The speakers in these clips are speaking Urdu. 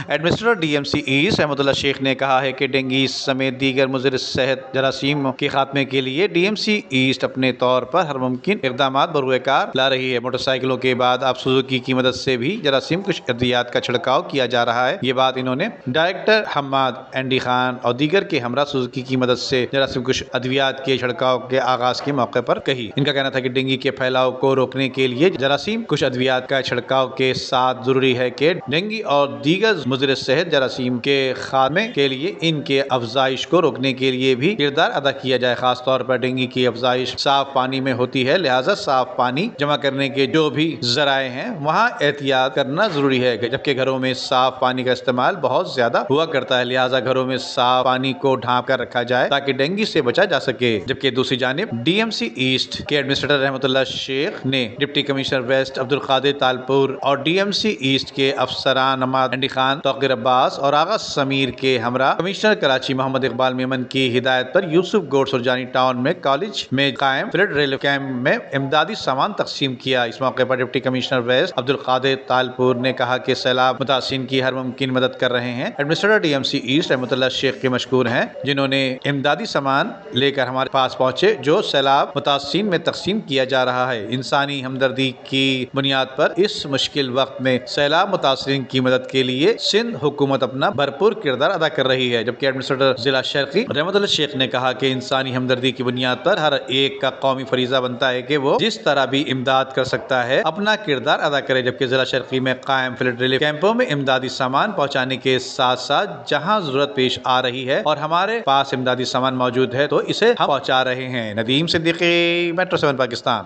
ایڈمنسٹریٹر DMC ایسٹ احمد اللہ شیخ نے کہا ہے کہ ڈینگی سمیت دیگر مضر صحت جراثیم کے خاتمے کے لیے DMC ایسٹ اپنے طور پر ہر ممکن اقدامات بروئے کار لا رہی ہے۔ موٹر سائیکلوں کے بعد اب سوزوکی کی مدد سے بھی جراثیم کش ادویات کا چھڑکاؤ کیا جا رہا ہے۔ یہ بات انہوں نے ڈائریکٹر حماد ND خان اور دیگر کے ہمراہ سوزوکی کی مدد سے جراثیم کش ادویات کے چھڑکاؤ کے آغاز کے موقع پر کہی۔ ان کا کہنا تھا کہ ڈینگی کے پھیلاؤ کو روکنے کے لیے جراثیم کش ادویات کا چھڑکاؤ کے ساتھ ضروری ہے کہ ڈینگی اور دیگر مضر صحت جراثیم کے خاتمے کے لیے ان کے افزائش کو روکنے کے لیے بھی کردار ادا کیا جائے۔ خاص طور پر ڈینگی کی افزائش صاف پانی میں ہوتی ہے، لہٰذا صاف پانی جمع کرنے کے جو بھی ذرائع ہیں وہاں احتیاط کرنا ضروری ہے، جبکہ گھروں میں صاف پانی کا استعمال بہت زیادہ ہوا کرتا ہے، لہٰذا گھروں میں صاف پانی کو ڈھانپ کر رکھا جائے تاکہ ڈینگی سے بچا جا سکے۔ جبکہ دوسری جانب DMC ایسٹ کے ایڈمنسٹریٹر رحمت اللہ شیخ نے deputy commissioner west Abdul Qadir Talpur اور DMC ایسٹ کے افسران حماد ND خان، توقیر عباس اور آغا سمیر کے ہمراہ کمشنر کراچی محمد اقبال میمن کی ہدایت پر یوسف گوڈ سرجانی ٹاؤن میں کالج میں قائم فلڈ ریلیف کیمپ میں امدادی سامان تقسیم کیا۔ اس موقع پر deputy commissioner west Abdul Qadir Talpur نے کہا کہ سیلاب متاثرین کی ہر ممکن مدد کر رہے ہیں۔ ایڈمنسٹریٹر DMC ایسٹ رحمت اللہ شیخ کے مشکور ہیں جنہوں نے امدادی سامان لے کر ہمارے پاس پہنچے جو سیلاب متاثرین میں تقسیم کیا جا رہا ہے۔ انسانی ہمدردی کی بنیاد پر اس مشکل وقت میں سیلاب متاثرین کی مدد کے لیے سندھ حکومت اپنا بھرپور کردار ادا کر رہی ہے۔ جبکہ ایڈمنسٹریٹر ضلع شرقی رحمت اللہ شیخ نے کہا کہ انسانی ہمدردی کی بنیاد پر ہر ایک کا قومی فریضہ بنتا ہے کہ وہ جس طرح بھی امداد کر سکتا ہے اپنا کردار ادا کرے۔ جبکہ ضلع شرقی میں قائم فلڈ ریلیف کیمپوں میں امدادی سامان پہنچانے کے ساتھ ساتھ جہاں ضرورت پیش آ رہی ہے اور ہمارے پاس امدادی سامان موجود ہے تو اسے ہم پہنچا رہے ہیں۔ ندیم صدیقی، میٹرو 7 پاکستان۔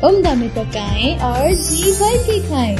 عمدہ میں پکائیں اور جی بھر کے کھائیں۔